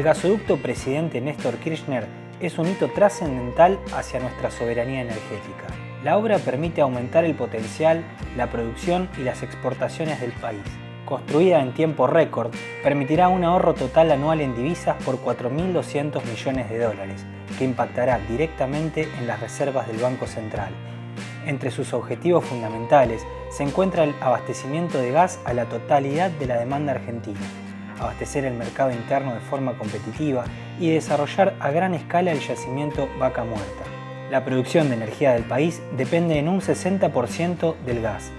El gasoducto Presidente Néstor Kirchner es un hito trascendental hacia nuestra soberanía energética. La obra permite aumentar el potencial, la producción y las exportaciones del país. Construida en tiempo récord, permitirá un ahorro total anual en divisas por 4.200 millones de dólares, que impactará directamente en las reservas del Banco Central. Entre sus objetivos fundamentales se encuentra el abastecimiento de gas a la totalidad de la demanda argentina, abastecer el mercado interno de forma competitiva y desarrollar a gran escala el yacimiento Vaca Muerta. La producción de energía del país depende en un 60% del gas.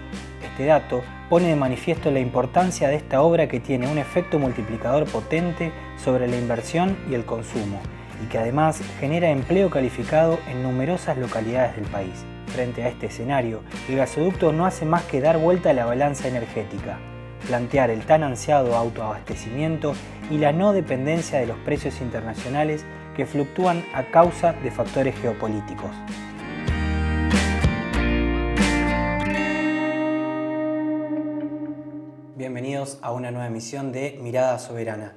Este dato pone de manifiesto la importancia de esta obra, que tiene un efecto multiplicador potente sobre la inversión y el consumo, y que además genera empleo calificado en numerosas localidades del país. Frente a este escenario, el gasoducto no hace más que dar vuelta a la balanza energética, plantear el tan ansiado autoabastecimiento y la no dependencia de los precios internacionales que fluctúan a causa de factores geopolíticos. Bienvenidos a una nueva emisión de Mirada Soberana.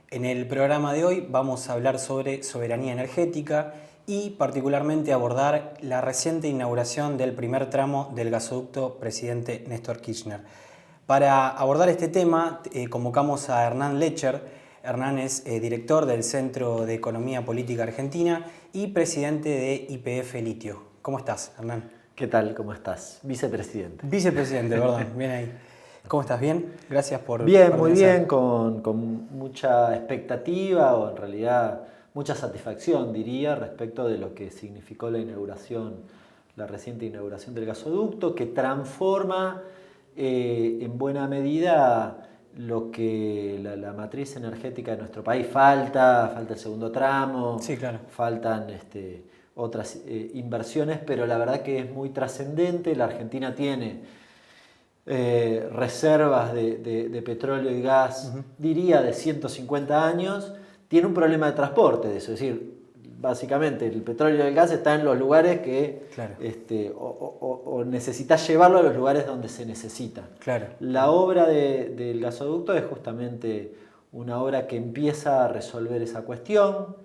En el programa de hoy vamos a hablar sobre soberanía energética y particularmente abordar la reciente inauguración del primer tramo del gasoducto Presidente Néstor Kirchner. Para abordar este tema convocamos a Hernán Lecher. Hernán es director del Centro de Economía Política Argentina y presidente de YPF Litio. ¿Cómo estás, Hernán? ¿Qué tal? ¿Cómo estás? Vicepresidente. Vicepresidente, perdón. Bien ahí. ¿Cómo estás? ¿Bien? Gracias por Bien, muy organizar. bien, con mucha expectativa o en realidad mucha satisfacción, diría, respecto de lo que significó la inauguración, la reciente inauguración del gasoducto, que transforma en buena medida lo que la matriz energética de nuestro país. Falta el segundo tramo, Sí, claro. faltan otras inversiones, pero la verdad que es muy trascendente. La Argentina tiene reservas de petróleo y gas, diría, de 150 años. Tiene un problema de transporte de eso, es decir, básicamente el petróleo y el gas están en los lugares que Claro. o necesitas llevarlo a los lugares donde se necesita. Claro. La obra del gasoducto es justamente una obra que empieza a resolver esa cuestión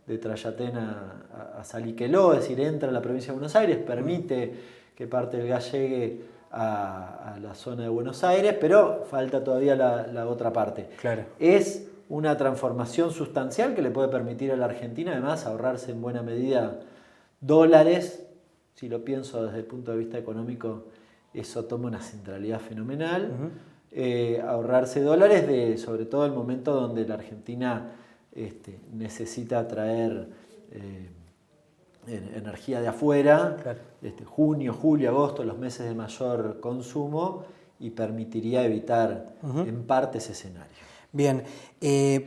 de Trayatén a Saliqueló, es decir, entra en la provincia de Buenos Aires, permite que parte del gas llegue a la zona de Buenos Aires, pero falta todavía la otra parte. Claro. Es una transformación sustancial que le puede permitir a la Argentina además ahorrarse en buena medida dólares. Si lo pienso desde el punto de vista económico, eso toma una centralidad fenomenal. Ahorrarse dólares sobre todo el momento donde la Argentina necesita traer energía de afuera, Claro. Junio, julio, agosto, los meses de mayor consumo, y permitiría evitar en parte ese escenario. Bien,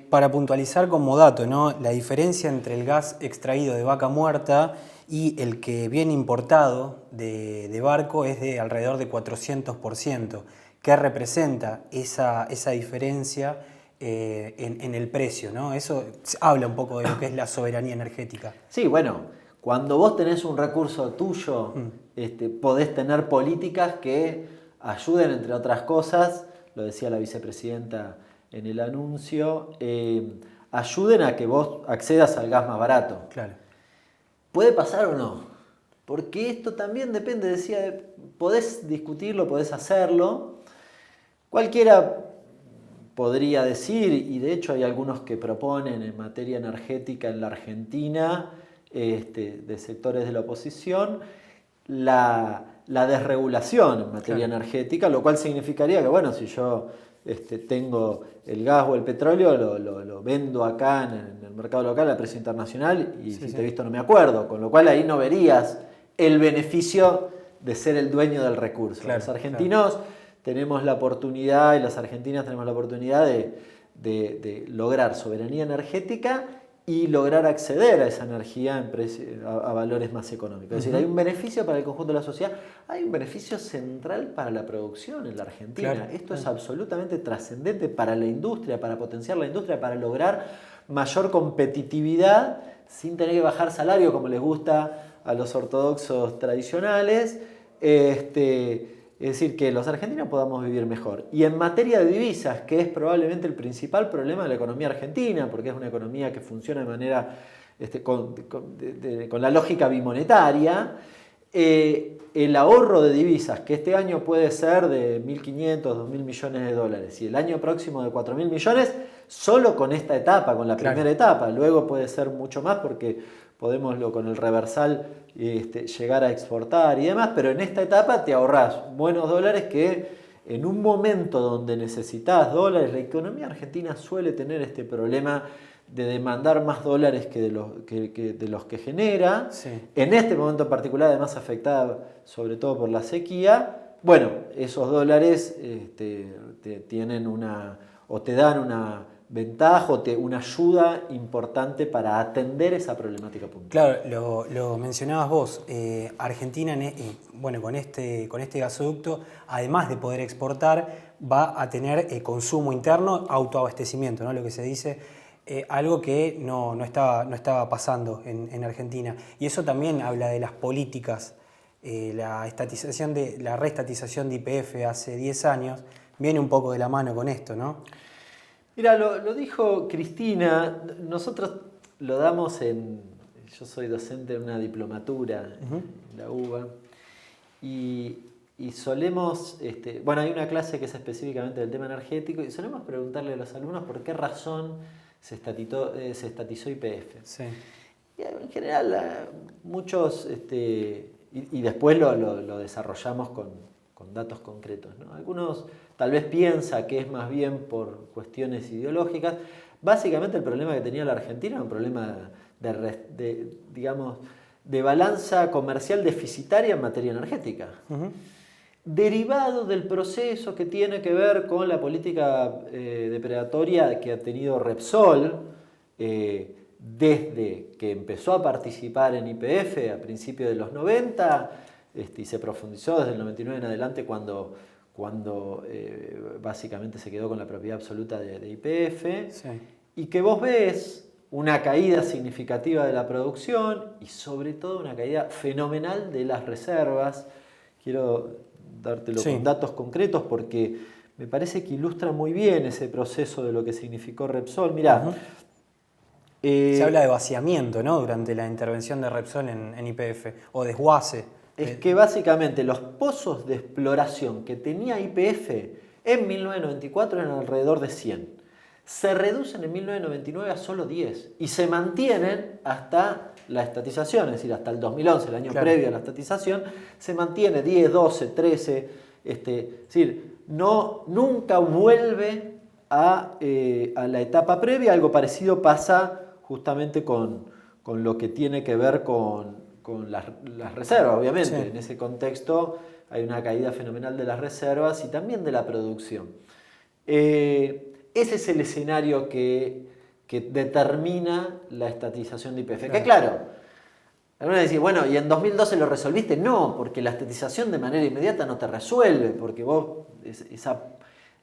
para puntualizar como dato, ¿no? La diferencia entre el gas extraído de Vaca Muerta y el que viene importado de barco es de alrededor de 400%. ¿Qué representa esa diferencia en el precio, ¿no? Eso habla un poco de lo que es la soberanía energética. Sí, bueno, cuando vos tenés un recurso tuyo, podés tener políticas que ayuden, entre otras cosas, lo decía la vicepresidenta en el anuncio, ayuden a que vos accedas al gas más barato. Claro. ¿Puede pasar o no? Porque esto también depende, decía, podés discutirlo, podés hacerlo. Cualquiera podría decir, y de hecho hay algunos que proponen en materia energética en la Argentina, de sectores de la oposición, la desregulación en materia energética, lo cual significaría que, bueno, si yo tengo el gas o el petróleo, lo vendo acá en el mercado local a precio internacional y si te he visto no me acuerdo, con lo cual ahí no verías el beneficio de ser el dueño del recurso. Claro, los argentinos tenemos la oportunidad, y las argentinas tenemos la oportunidad de lograr soberanía energética y lograr acceder a esa energía a valores más económicos. Es decir, hay un beneficio para el conjunto de la sociedad, hay un beneficio central para la producción en la Argentina. Claro, esto es absolutamente trascendente para la industria, para potenciar la industria, para lograr mayor competitividad sin tener que bajar salario como les gusta a los ortodoxos tradicionales. Es decir, que los argentinos podamos vivir mejor. Y en materia de divisas, que es probablemente el principal problema de la economía argentina, porque es una economía que funciona de manera con la lógica bimonetaria, el ahorro de divisas, que este año puede ser de 1.500, 2.000 millones de dólares, y el año próximo de 4.000 millones, solo con esta etapa, con la primera etapa. Luego puede ser mucho más porque podemos con el reversal llegar a exportar y demás, pero en esta etapa te ahorrás buenos dólares que en un momento donde necesitas dólares, la economía argentina suele tener este problema de demandar más dólares que de los que genera. Sí. En este momento en particular, además afectada sobre todo por la sequía, bueno, esos dólares tienen te dan una ventaja o una ayuda importante para atender esa problemática puntual. Claro, lo mencionabas vos, Argentina, bueno, con este gasoducto, además de poder exportar, va a tener consumo interno, autoabastecimiento, ¿no? Lo que se dice, algo que no estaba pasando en Argentina. Y eso también habla de las políticas, la reestatización de YPF hace 10 años, viene un poco de la mano con esto, ¿no? Mira, lo dijo Cristina, nosotros lo damos yo soy docente de una diplomatura en la UBA y solemos, bueno, hay una clase que es específicamente del tema energético y solemos preguntarle a los alumnos por qué razón se estatizó YPF. Sí. Y en general muchos, y después lo desarrollamos con datos concretos, ¿no? Algunos tal vez piensan que es más bien por cuestiones ideológicas. Básicamente el problema que tenía la Argentina era un problema de balanza comercial deficitaria en materia energética. Derivado del proceso que tiene que ver con la política depredatoria que ha tenido Repsol desde que empezó a participar en YPF a principios de los 90 y se profundizó desde el 99 en adelante cuando básicamente se quedó con la propiedad absoluta de YPF. Sí. Y que vos ves una caída significativa de la producción y sobre todo una caída fenomenal de las reservas. Quiero dártelo con datos concretos porque me parece que ilustra muy bien ese proceso de lo que significó Repsol. Mirá, se habla de vaciamiento, ¿no? Durante la intervención de Repsol en YPF, o desguace. Es que básicamente los pozos de exploración que tenía YPF en 1994 eran alrededor de 100. Se reducen en 1999 a solo 10 y se mantienen hasta la estatización, es decir, hasta el 2011, el año previo a la estatización, se mantiene 10, 12, 13, es decir, nunca vuelve a la etapa previa. Algo parecido pasa justamente con lo que tiene que ver con las reservas, obviamente. Sí. En ese contexto hay una caída fenomenal de las reservas y también de la producción. Ese es el escenario que determina la estatización de YPF. Claro. Que claro, algunos dicen, bueno, ¿y en 2012 lo resolviste? No, porque la estatización de manera inmediata no te resuelve, porque vos,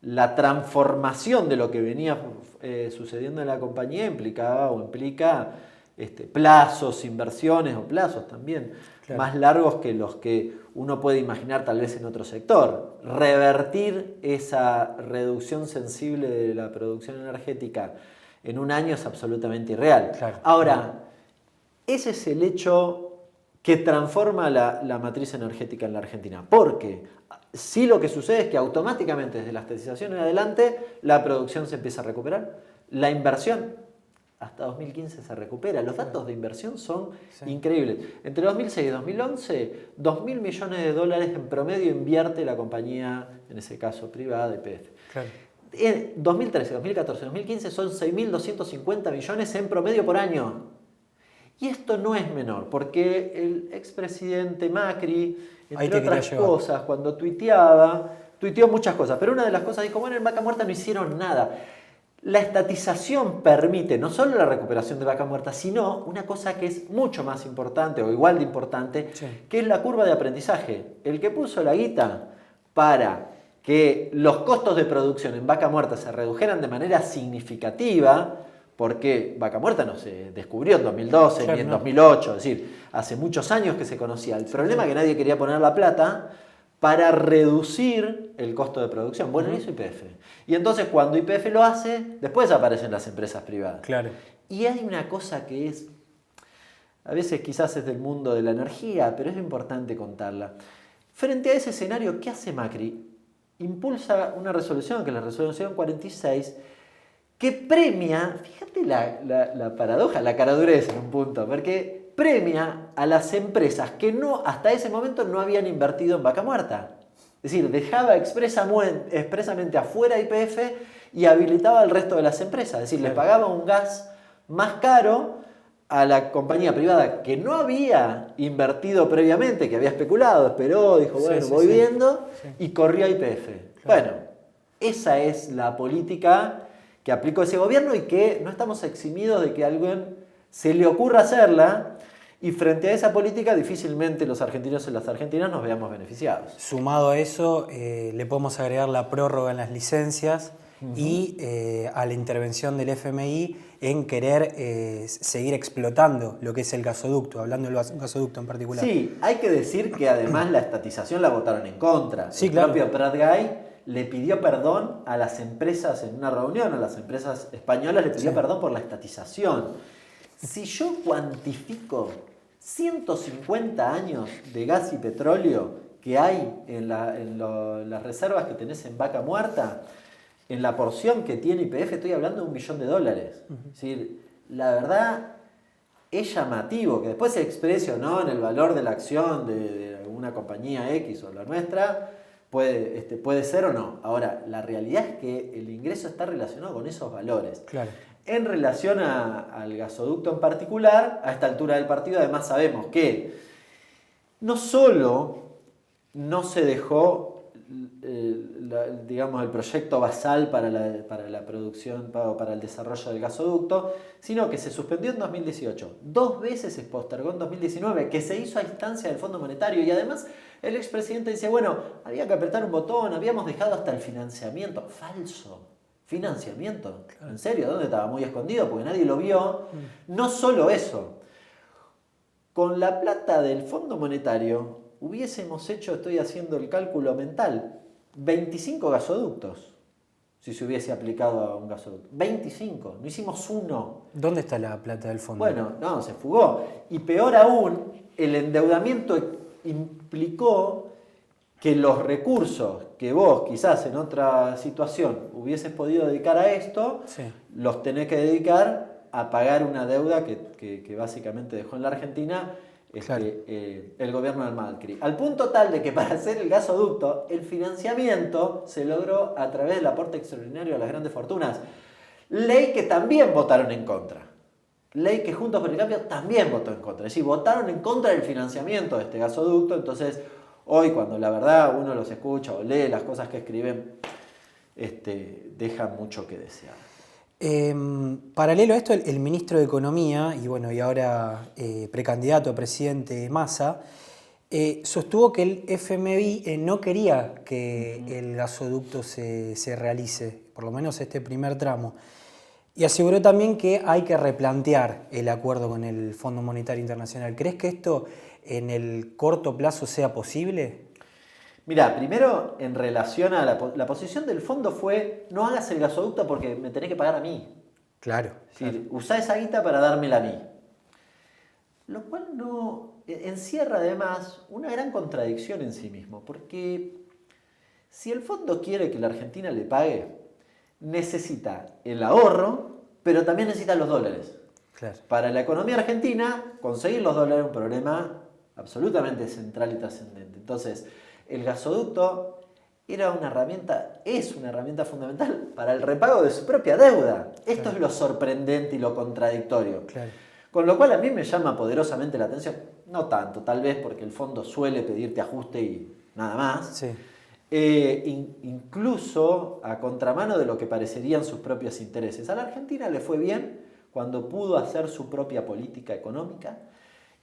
la transformación de lo que venía sucediendo en la compañía implica plazos, inversiones o plazos también más largos que los que uno puede imaginar tal vez en otro sector. Revertir esa reducción sensible de la producción energética en un año es absolutamente irreal. Claro. Ahora, ese es el hecho que transforma la matriz energética en la Argentina. Porque sí, lo que sucede es que automáticamente desde la estatización en adelante la producción se empieza a recuperar, la inversión hasta 2015 se recupera. Los datos de inversión son increíbles. Entre 2006 y 2011, 2.000 millones de dólares en promedio invierte la compañía, en ese caso privada, YPF. Claro. En 2013, 2014, 2015 son 6.250 millones en promedio por año. Y esto no es menor, porque el expresidente Macri, entre otras cosas, cuando tuiteó muchas cosas, pero una de las cosas dijo, bueno, en Vaca Muerta no hicieron nada. La estatización permite no solo la recuperación de Vaca Muerta, sino una cosa que es mucho más importante o igual de importante, que es la curva de aprendizaje. El que puso la guita para que los costos de producción en Vaca Muerta se redujeran de manera significativa, porque Vaca Muerta no se descubrió en 2012 ni en 2008, es decir, hace muchos años que se conocía. El problema es que nadie quería poner la plata para reducir el costo de producción. Bueno, lo hizo YPF. Y entonces cuando YPF lo hace, después aparecen las empresas privadas. Claro. Y hay una cosa que es, a veces quizás es del mundo de la energía, pero es importante contarla. Frente a ese escenario, ¿qué hace Macri? Impulsa una resolución, que es la resolución 46, que premia, fíjate la paradoja, la caradurez en un punto, porque premia a las empresas que hasta ese momento no habían invertido en vaca muerta. Es decir, dejaba expresamente afuera YPF y habilitaba al resto de las empresas. Es decir, les pagaba un gas más caro a la compañía privada que no había invertido previamente, que había especulado, esperó, dijo, bueno, voy viendo, y corrió a YPF. Claro. Bueno, esa es la política que aplicó ese gobierno y que no estamos eximidos de que a alguien se le ocurra hacerla, y frente a esa política difícilmente los argentinos y las argentinas nos veamos beneficiados. Sumado a eso, le podemos agregar la prórroga en las licencias y a la intervención del FMI en querer seguir explotando lo que es el gasoducto, hablando del gasoducto en particular. Sí, hay que decir que además la estatización la votaron en contra. Sí, el claro. propio Prat Gay le pidió perdón a las empresas en una reunión, a las empresas españolas le pidió perdón por la estatización. Si yo cuantifico 150 años de gas y petróleo que hay en las reservas que tenés en vaca muerta, en la porción que tiene YPF estoy hablando de $1 billón. Es decir, la verdad es llamativo, que después se exprese o no en el valor de la acción de una compañía X o la nuestra, puede ser o no. Ahora, la realidad es que el ingreso está relacionado con esos valores. Claro. En relación al gasoducto en particular, a esta altura del partido además sabemos que no solo no se dejó digamos, el proyecto basal para la producción, para el desarrollo del gasoducto, sino que se suspendió en 2018, 2 veces se postergó en 2019, que se hizo a instancia del Fondo Monetario, y además el expresidente dice, bueno, había que apretar un botón, habíamos dejado hasta el financiamiento. Falso. ¿Financiamiento? Claro. ¿En serio? ¿Dónde estaba? Muy escondido porque nadie lo vio. No solo eso. Con la plata del Fondo Monetario hubiésemos hecho, estoy haciendo el cálculo mental, 25 gasoductos. Si se hubiese aplicado a un gasoducto. 25. No hicimos uno. ¿Dónde está la plata del fondo? Bueno, no, se fugó. Y peor aún, el endeudamiento implicó que los recursos que vos quizás en otra situación hubieses podido dedicar a esto, los tenés que dedicar a pagar una deuda que básicamente dejó en la Argentina el gobierno del Macri. Al punto tal de que para hacer el gasoducto, el financiamiento se logró a través del aporte extraordinario a las grandes fortunas. Ley que también votaron en contra. Ley que Juntos por el Cambio también votó en contra. Es decir, votaron en contra del financiamiento de este gasoducto. Entonces, hoy cuando la verdad uno los escucha o lee las cosas que escriben, dejan mucho que desear. Paralelo a esto, el ministro de Economía, y ahora precandidato a presidente Massa, sostuvo que el FMI no quería que el gasoducto se realice, por lo menos este primer tramo. Y aseguró también que hay que replantear el acuerdo con el Fondo Monetario Internacional. ¿Crees que esto en el corto plazo sea posible? Mira, primero en relación a la posición del fondo fue no hagas el gasoducto porque me tenés que pagar a mí. Claro. Es decir, usá esa guita para dármela a mí. Lo cual no encierra además una gran contradicción en sí mismo, porque si el fondo quiere que la Argentina le pague, necesita el ahorro, pero también necesita los dólares. Claro. Para la economía argentina, conseguir los dólares es un problema absolutamente central y trascendente. Entonces, el gasoducto es una herramienta fundamental para el repago de su propia deuda. Esto es lo sorprendente y lo contradictorio. Claro. Con lo cual a mí me llama poderosamente la atención, no tanto, tal vez porque el fondo suele pedirte ajuste y nada más. Sí. Incluso a contramano de lo que parecerían sus propios intereses. A la Argentina le fue bien cuando pudo hacer su propia política económica,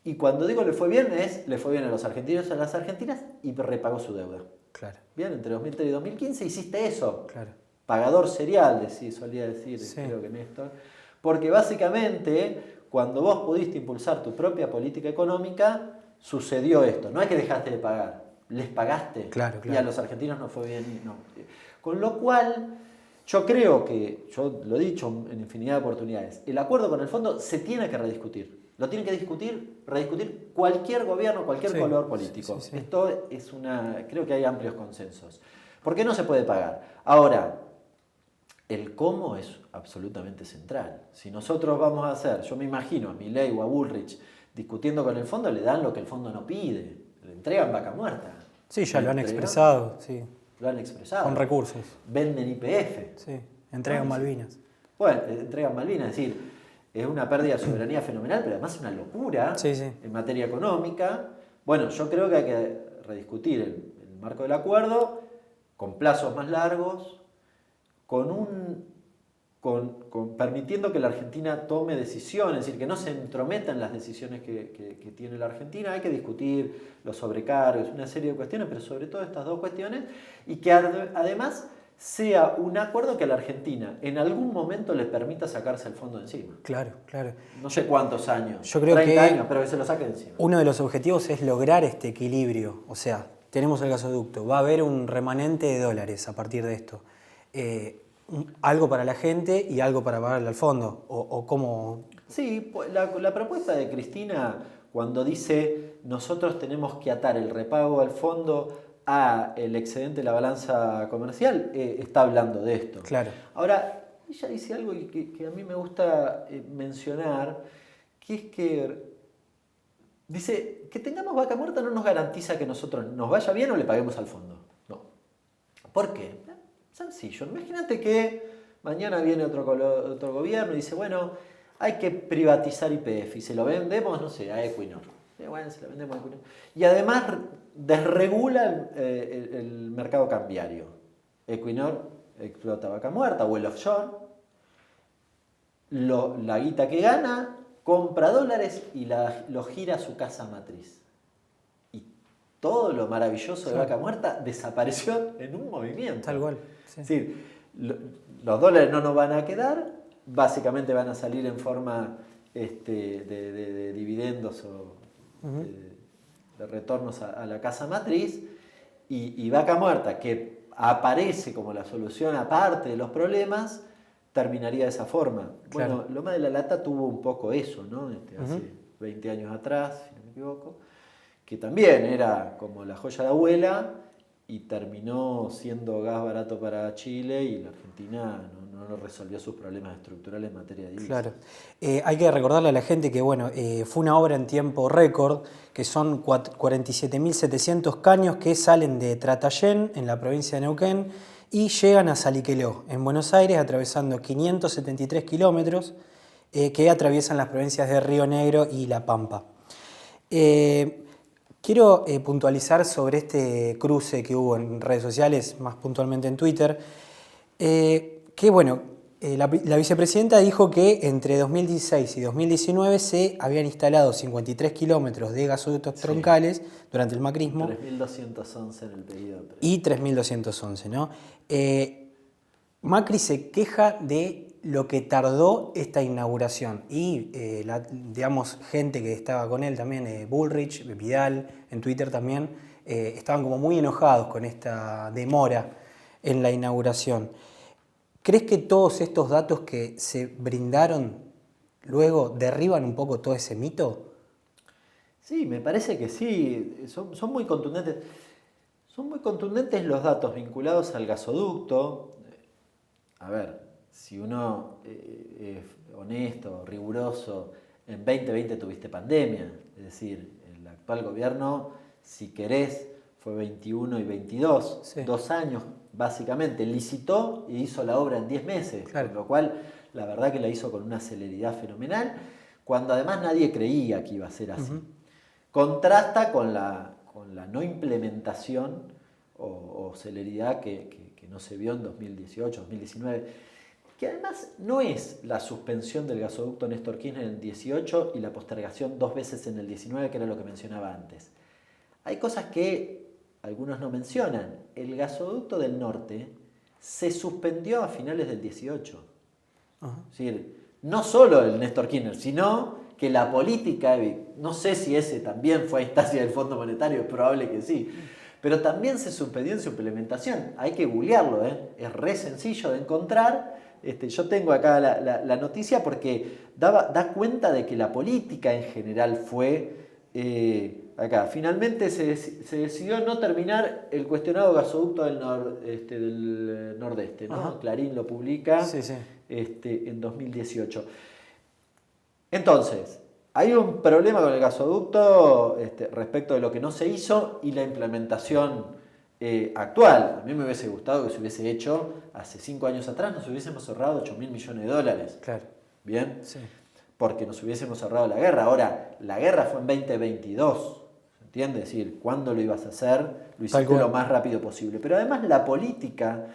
y cuando digo le fue bien a los argentinos y a las argentinas y repagó su deuda. Claro. Bien, entre 2003 y 2015 hiciste eso. Claro. Pagador serial, solía decir, creo que Néstor, porque básicamente cuando vos pudiste impulsar tu propia política económica, sucedió esto. No es que dejaste de pagar. les pagaste. Claro. Y a los argentinos no fue bien. No. Con lo cual, yo creo que, yo lo he dicho en infinidad de oportunidades, el acuerdo con el fondo se tiene que rediscutir. Lo tiene que rediscutir cualquier gobierno, cualquier color político. Sí. Esto es creo que hay amplios consensos. ¿Por qué no se puede pagar? Ahora, el cómo es absolutamente central. Si nosotros vamos a hacer, yo me imagino a Milei o a Bullrich discutiendo con el fondo, le dan lo que el fondo no pide. Le entregan vaca muerta. Sí, ya lo han expresado, sí. Lo han expresado. Con recursos. Venden YPF. Sí, entregan Malvinas. Bueno, entregan Malvinas, es decir, es una pérdida de soberanía fenomenal, pero además es una locura en materia económica. Bueno, yo creo que hay que rediscutir el marco del acuerdo con plazos más largos, permitiendo que la Argentina tome decisiones, es decir, que no se entrometa en las decisiones que tiene la Argentina. Hay que discutir los sobrecargos, una serie de cuestiones, pero sobre todo estas dos cuestiones, y que además sea un acuerdo que a la Argentina en algún momento le permita sacarse el fondo de encima. Claro. No sé cuántos años, yo creo 30 que años, pero que se lo saque de encima. Uno de los objetivos es lograr este equilibrio. O sea, tenemos el gasoducto, va a haber un remanente de dólares a partir de esto. Algo para la gente y algo para pagarle al fondo. ¿O cómo? Sí, la propuesta de Cristina, cuando dice nosotros tenemos que atar el repago al fondo a el excedente de la balanza comercial, está hablando de esto. Claro. Ahora, ella dice algo que a mí me gusta mencionar, que es que dice que tengamos vaca muerta no nos garantiza que nosotros nos vaya bien o le paguemos al fondo. No. ¿Por qué? Sencillo. Imagínate que mañana viene otro gobierno y dice, bueno, hay que privatizar YPF y se lo vendemos, no sé, a Equinor. Bueno, se lo vendemos a Equinor. Y además desregula el mercado cambiario. Equinor explota vaca muerta o el offshore. La guita que gana, compra dólares y lo gira a su casa matriz. Y todo lo maravilloso de vaca muerta desapareció en un movimiento. Tal cual. Sí. Es decir, los dólares no nos van a quedar, básicamente van a salir en forma de dividendos o de retornos a la casa matriz, y vaca muerta, que aparece como la solución aparte de los problemas, terminaría de esa forma. Claro. Bueno, Loma de la Lata tuvo un poco eso, ¿no? Hace 20 años atrás, si no me equivoco, que también era como la joya de abuela, y terminó siendo gas barato para Chile, y la Argentina no resolvió sus problemas estructurales en materia de divisas. Claro. Hay que recordarle a la gente que fue una obra en tiempo récord, que son 47.700 caños que salen de Tratayén, en la provincia de Neuquén, y llegan a Saliqueló, en Buenos Aires, atravesando 573 kilómetros que atraviesan las provincias de Río Negro y La Pampa. Quiero puntualizar sobre este cruce que hubo en redes sociales, más puntualmente en Twitter, la vicepresidenta dijo que entre 2016 y 2019 se habían instalado 53 kilómetros de gasoductos troncales durante el macrismo. 3.211 en el periodo. Y 3.211, ¿no? Macri se queja de lo que tardó esta inauguración y, gente que estaba con él también, Bullrich, Vidal, en Twitter también, estaban como muy enojados con esta demora en la inauguración. ¿Crees que todos estos datos que se brindaron luego derriban un poco todo ese mito? Sí, me parece que sí, son muy contundentes. Son muy contundentes los datos vinculados al gasoducto. A ver, si uno es honesto, riguroso, en 2020 tuviste pandemia, es decir, el actual gobierno, si querés, fue 21 y 22, sí. 2 años básicamente, licitó y hizo la obra en 10 meses, claro. Con lo cual la verdad que la hizo con una celeridad fenomenal, cuando además nadie creía que iba a ser así. Contrasta con la no implementación o celeridad que no se vio en 2018, 2019, que además no es la suspensión del gasoducto Néstor Kirchner en el 18 y la postergación 2 veces en el 19, que era lo que mencionaba antes. Hay cosas que algunos no mencionan. El gasoducto del norte se suspendió a finales del 18. Es decir, no solo el Néstor Kirchner, sino que la política, no sé si ese también fue a instancia del Fondo Monetario, es probable que sí, Pero también se suspendió en su implementación. Hay que googlearlo, ¿eh? Es re sencillo de encontrar. Yo tengo acá la noticia porque da cuenta de que la política en general fue... acá, finalmente se decidió no terminar el cuestionado gasoducto del Nordeste, ¿no? Ajá. Clarín lo publica Sí, sí. en 2018. Entonces, hay un problema con el gasoducto respecto de lo que no se hizo y la implementación actual. A mí me hubiese gustado que se hubiese hecho hace 5 años atrás, nos hubiésemos ahorrado 8.000 millones de dólares. Claro. ¿Bien? Sí. Porque nos hubiésemos ahorrado la guerra. Ahora, la guerra fue en 2022. ¿Se entiende? Es decir, ¿cuándo lo ibas a hacer? Lo hiciste lo más rápido posible. Pero además la política,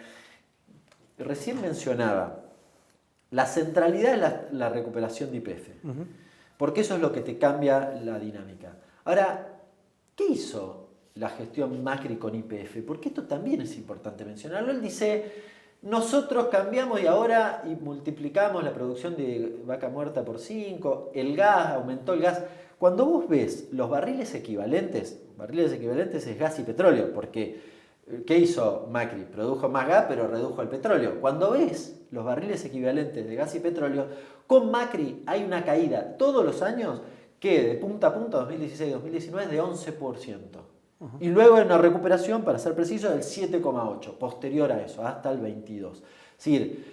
recién mencionaba, la centralidad es la recuperación de YPF. Uh-huh. Porque eso es lo que te cambia la dinámica. Ahora, ¿qué hizo la gestión Macri con YPF? Porque esto también es importante mencionarlo. Él dice, nosotros cambiamos y ahora multiplicamos la producción de vaca muerta por 5, el gas, aumentó el gas. Cuando vos ves los barriles equivalentes es gas y petróleo, porque ¿qué hizo Macri? Produjo más gas, pero redujo el petróleo. Cuando ves los barriles equivalentes de gas y petróleo, con Macri hay una caída todos los años que de punta a punta, 2016-2019, de 11%. Uh-huh. Y luego en una recuperación, para ser preciso, del 7,8%, posterior a eso, hasta el 22%. Es decir,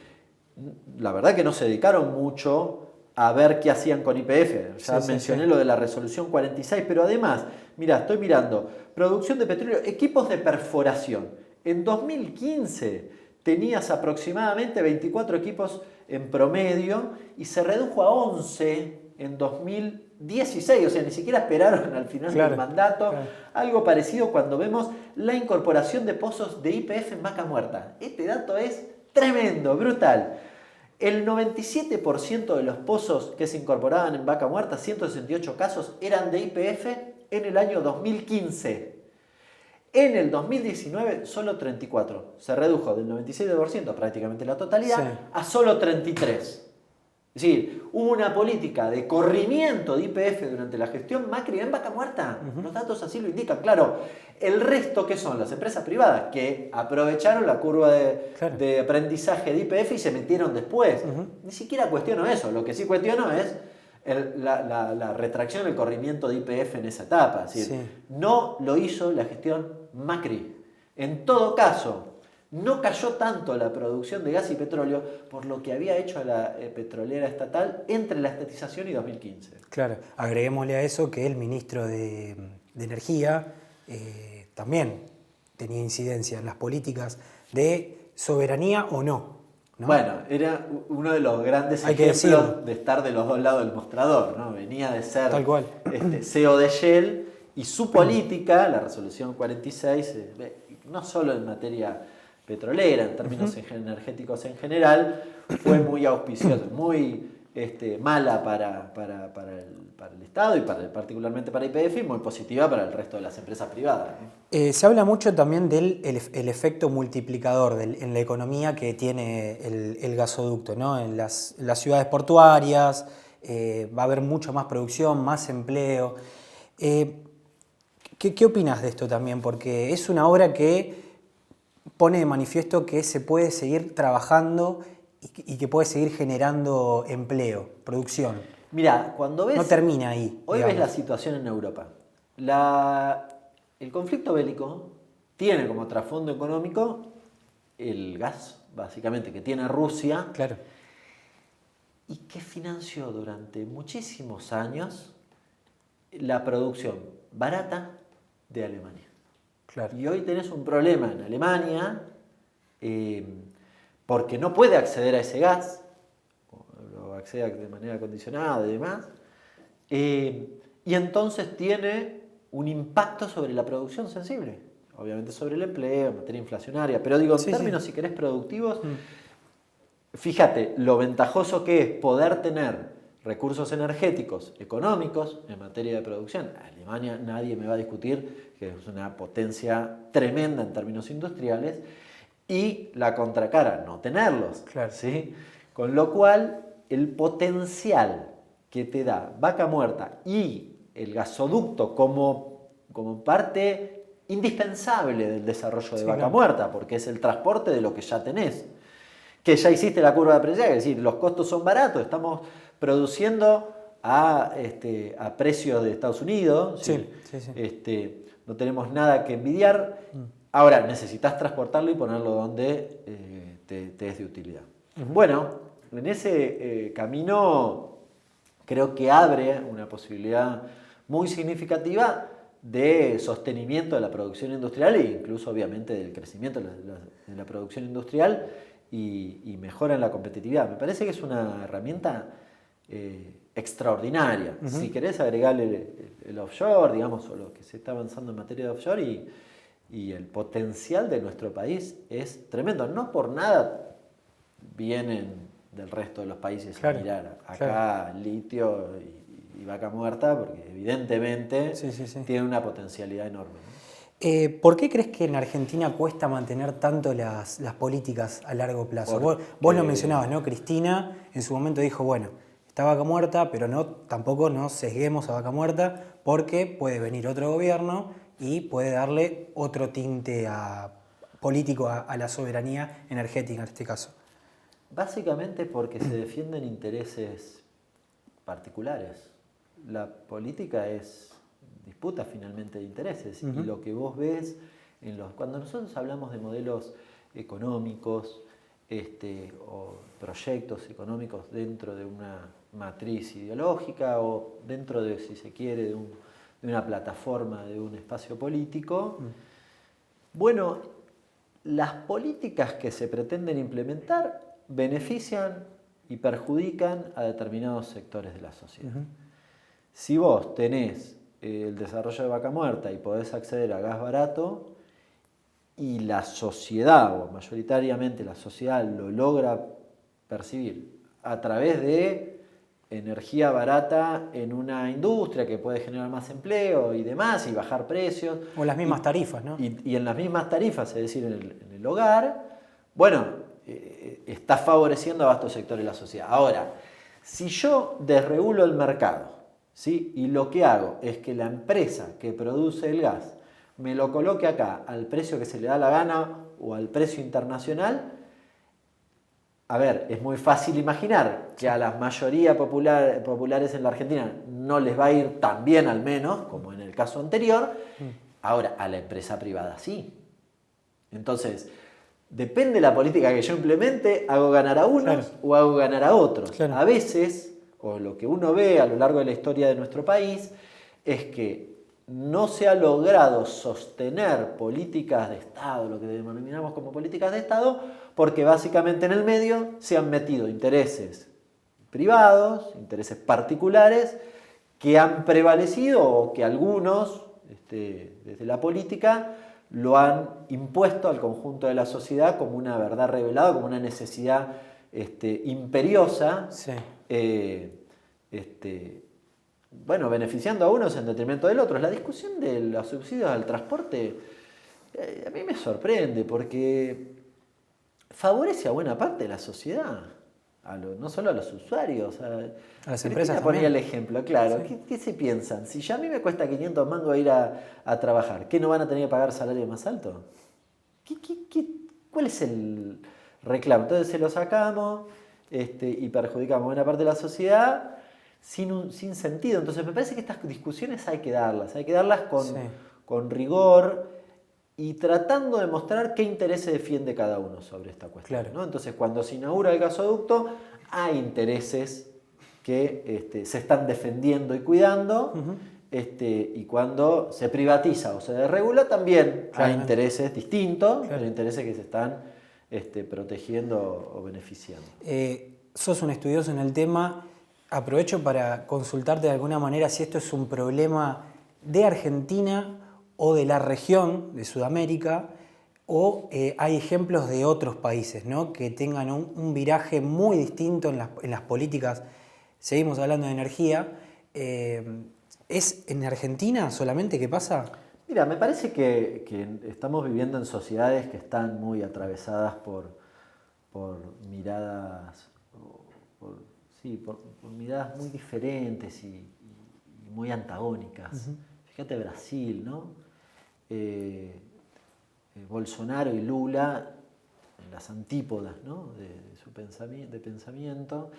la verdad que no se dedicaron mucho a ver qué hacían con YPF. Ya mencioné lo de la resolución 46, pero además, mira, estoy mirando, producción de petróleo, equipos de perforación. En 2015 tenías aproximadamente 24 equipos en promedio y se redujo a 11 en 2016, o sea, ni siquiera esperaron al final del mandato. Claro. Algo parecido cuando vemos la incorporación de pozos de YPF en vaca muerta. Este dato es tremendo, brutal. El 97% de los pozos que se incorporaban en vaca muerta, 168 casos, eran de YPF en el año 2015. En el 2019, solo 34. Se redujo del 97%, prácticamente la totalidad, a solo 33%. Es decir, hubo una política de corrimiento de YPF durante la gestión Macri en vaca muerta. Uh-huh. Los datos así lo indican. Claro, el resto, ¿qué son? Las empresas privadas que aprovecharon la curva de aprendizaje de YPF y se metieron después. Uh-huh. Ni siquiera cuestiono eso. Lo que sí cuestiono es la retracción, el corrimiento de YPF en esa etapa. Es decir, no lo hizo la gestión Macri. En todo caso, no cayó tanto la producción de gas y petróleo por lo que había hecho la petrolera estatal entre la estatización y 2015. Claro, agreguémosle a eso que el ministro de Energía también tenía incidencia en las políticas de soberanía o no. Bueno, era uno de los grandes ejemplos de estar de los dos lados del mostrador, ¿no? Venía de ser tal cual. CEO de Shell y su política, la resolución 46, no solo en materia petrolera, en términos energéticos en general, fue muy auspiciosa, muy mala para el Estado y particularmente para YPF y muy positiva para el resto de las empresas privadas, ¿no? Se habla mucho también del efecto multiplicador en la economía que tiene el gasoducto, ¿no? En las ciudades portuarias va a haber mucha más producción, más empleo. ¿Qué opinas de esto también? Porque es una obra que pone de manifiesto que se puede seguir trabajando y que puede seguir generando empleo, producción. Mira, cuando ves... No termina ahí. Hoy ves la situación en Europa. El conflicto bélico tiene como trasfondo económico el gas, básicamente, que tiene Rusia. Claro. Y que financió durante muchísimos años la producción barata de Alemania. Claro. Y hoy tenés un problema en Alemania porque no puede acceder a ese gas, lo accede de manera condicionada y demás, y entonces tiene un impacto sobre la producción sensible, obviamente sobre el empleo, materia inflacionaria, pero digo, en términos, si querés, productivos, fíjate lo ventajoso que es poder tener recursos energéticos, económicos, en materia de producción. Alemania, nadie me va a discutir que es una potencia tremenda en términos industriales, y la contracara, no tenerlos. Claro. ¿Sí? Con lo cual, el potencial que te da vaca muerta y el gasoducto como parte indispensable del desarrollo de Vaca claro. Muerta, porque es el transporte de lo que ya tenés. Que ya hiciste la curva de aprendizaje, es decir, los costos son baratos, estamos produciendo a precios de Estados Unidos, Sí. no tenemos nada que envidiar. Ahora, necesitas transportarlo y ponerlo donde te es de utilidad. Bueno, en ese camino creo que abre una posibilidad muy significativa de sostenimiento de la producción industrial e incluso obviamente del crecimiento de la producción industrial y mejora en la competitividad. Me parece que es una herramienta extraordinaria. Si querés agregarle el offshore, digamos, o lo que se está avanzando en materia de offshore y el potencial de nuestro país es tremendo. No por nada vienen del resto de los países a mirar acá litio y Vaca Muerta, porque evidentemente tiene una potencialidad enorme, ¿no? ¿Por qué crees que en Argentina cuesta mantener tanto las políticas a largo plazo? Vos lo mencionabas, ¿no? Cristina en su momento dijo, bueno, está Vaca Muerta, pero tampoco nos sesguemos a Vaca Muerta porque puede venir otro gobierno y puede darle otro tinte político a la soberanía energética en este caso. Básicamente porque se defienden intereses particulares. La política es disputa finalmente de intereses y lo que vos ves cuando nosotros hablamos de modelos económicos o proyectos económicos dentro de una matriz ideológica o dentro de, si se quiere, de una plataforma, de un espacio político, bueno, las políticas que se pretenden implementar benefician y perjudican a determinados sectores de la sociedad. Si vos tenés el desarrollo de Vaca Muerta y podés acceder a gas barato y la sociedad, o mayoritariamente la sociedad, lo logra percibir a través de energía barata en una industria que puede generar más empleo y demás y bajar precios. O las mismas tarifas, ¿no? Y en las mismas tarifas, es decir, en el hogar, bueno, está favoreciendo a vastos sectores de la sociedad. Ahora, si yo desregulo el mercado, ¿sí? Y lo que hago es que la empresa que produce el gas me lo coloque acá al precio que se le da la gana o al precio internacional, a ver, es muy fácil imaginar que a la mayoría populares en la Argentina no les va a ir tan bien al menos, como en el caso anterior. Ahora, a la empresa privada sí. Entonces, depende de la política que yo implemente, hago ganar a unos o hago ganar a otros. A veces, o lo que uno ve a lo largo de la historia de nuestro país, es que no se ha logrado sostener políticas de Estado, lo que denominamos como políticas de Estado, porque básicamente en el medio se han metido intereses privados, intereses particulares, que han prevalecido o que algunos, desde la política, lo han impuesto al conjunto de la sociedad como una verdad revelada, como una necesidad imperiosa, bueno, beneficiando a unos en detrimento del otro. La discusión de los subsidios al transporte a mí me sorprende porque favorece a buena parte de la sociedad, no solo a los usuarios. A las empresas ponía también. el ejemplo, claro. ¿Qué se piensan? Si ya a mí me cuesta 500 mangos ir a trabajar, ¿qué no van a tener que pagar salario más alto? ¿Cuál es el reclamo? Entonces se lo sacamos y perjudicamos a buena parte de la sociedad sin sentido. Entonces me parece que estas discusiones hay que darlas con rigor y tratando de mostrar qué interés se defiende cada uno sobre esta cuestión. ¿No? Entonces cuando se inaugura el gasoducto hay intereses que se están defendiendo y cuidando, y cuando se privatiza o se desregula también hay intereses distintos, pero intereses que se están protegiendo o beneficiando. Sos un estudioso en el tema. Aprovecho para consultarte de alguna manera si esto es un problema de Argentina o de la región de Sudamérica, o hay ejemplos de otros países, ¿no? Que tengan un viraje muy distinto en las políticas. Seguimos hablando de energía. ¿Es en Argentina solamente que pasa? Mira, me parece que estamos viviendo en sociedades que están muy atravesadas por miradas por miradas muy diferentes y muy antagónicas. Fíjate Brasil, ¿no? Bolsonaro y Lula en las antípodas, ¿no?, de su pensamiento.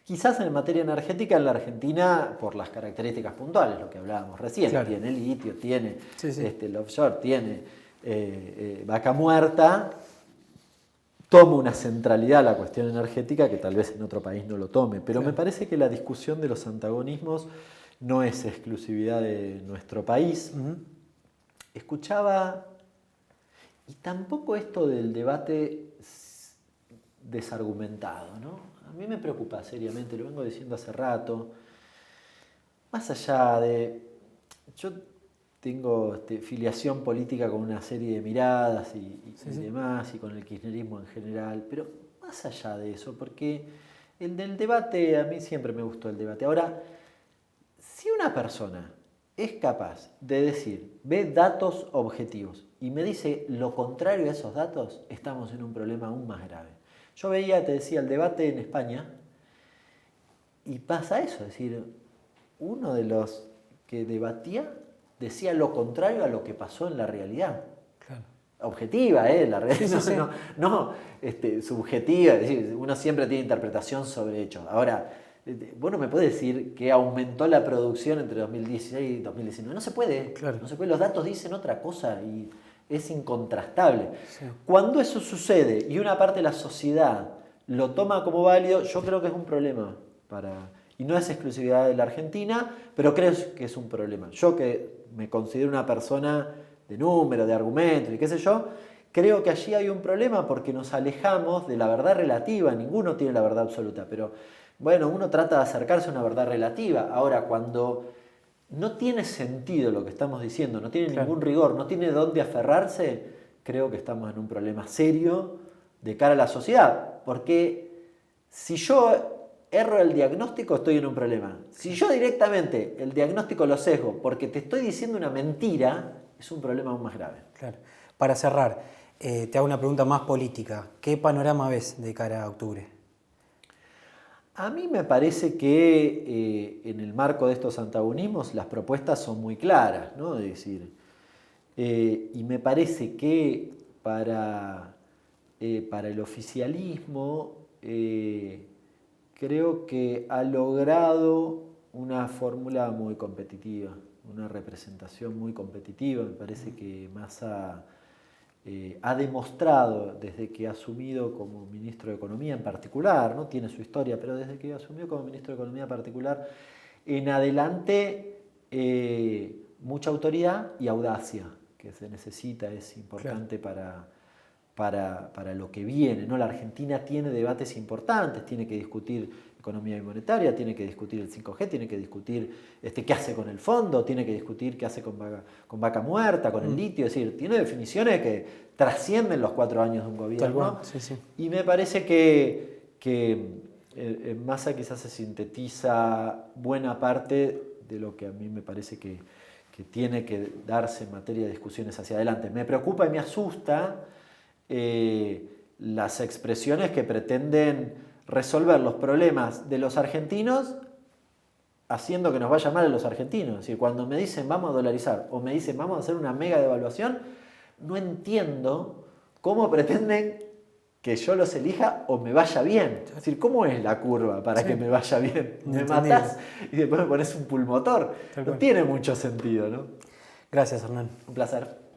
Quizás en materia energética en la Argentina, por las características puntuales, lo que hablábamos recién, claro. Tiene litio, tiene el offshore, tiene vaca muerta, toma una centralidad a la cuestión energética que tal vez en otro país no lo tome, pero me parece que la discusión de los antagonismos no es exclusividad de nuestro país. Escuchaba, y tampoco esto del debate desargumentado, ¿no? A mí me preocupa seriamente, lo vengo diciendo hace rato, más allá de... Yo tengo filiación política con una serie de miradas y demás, y con el kirchnerismo en general, pero más allá de eso, porque el del debate, a mí siempre me gustó el debate. Ahora, si una persona es capaz de decir, ve datos objetivos y me dice lo contrario a esos datos, estamos en un problema aún más grave. Yo veía, te decía, el debate en España y pasa eso, es decir, uno de los que debatía decía lo contrario a lo que pasó en la realidad. Claro. Objetiva, la realidad, no subjetiva, es decir, uno siempre tiene interpretación sobre hechos. Ahora, vos no me podés decir que aumentó la producción entre 2016 y 2019. No se puede, no se puede. Los datos dicen otra cosa y es incontrastable. Sí. Cuando eso sucede y una parte de la sociedad lo toma como válido, yo creo que es un problema y no es exclusividad de la Argentina, pero creo que es un problema. Yo que me considero una persona de números, de argumentos y qué sé yo, creo que allí hay un problema porque nos alejamos de la verdad relativa. Ninguno tiene la verdad absoluta, pero bueno, uno trata de acercarse a una verdad relativa. Ahora, cuando no tiene sentido lo que estamos diciendo, no tiene ningún rigor, no tiene dónde aferrarse, creo que estamos en un problema serio de cara a la sociedad. Porque si yo erro el diagnóstico, estoy en un problema. Si yo directamente el diagnóstico lo sesgo porque te estoy diciendo una mentira, es un problema aún más grave. Claro. Para cerrar, te hago una pregunta más política. ¿Qué panorama ves de cara a octubre? A mí me parece que en el marco de estos antagonismos las propuestas son muy claras, ¿no? Es decir, y me parece que para el oficialismo creo que ha logrado una fórmula muy competitiva, una representación muy competitiva. Me parece que Massa ha demostrado desde que ha asumido como ministro de Economía en particular, no tiene su historia, pero desde que asumió como ministro de Economía en particular, en adelante mucha autoridad y audacia que se necesita, es importante para lo que viene, ¿no? La Argentina tiene debates importantes, tiene que discutir economía monetaria, tiene que discutir el 5G, tiene que discutir qué hace con el fondo, tiene que discutir qué hace con vaca muerta, con el litio, es decir, tiene definiciones que trascienden los 4 años de un gobierno. Y me parece que en Massa quizás se sintetiza buena parte de lo que a mí me parece que tiene que darse en materia de discusiones hacia adelante. Me preocupa y me asusta las expresiones que pretenden resolver los problemas de los argentinos haciendo que nos vaya mal a los argentinos. Es decir, cuando me dicen vamos a dolarizar o me dicen vamos a hacer una mega devaluación, no entiendo cómo pretenden que yo los elija o me vaya bien. Es decir, ¿cómo es la curva para que me vaya bien? Me matás y después me pones un pulmotor. No tiene mucho sentido, ¿no? Gracias, Hernán. Un placer.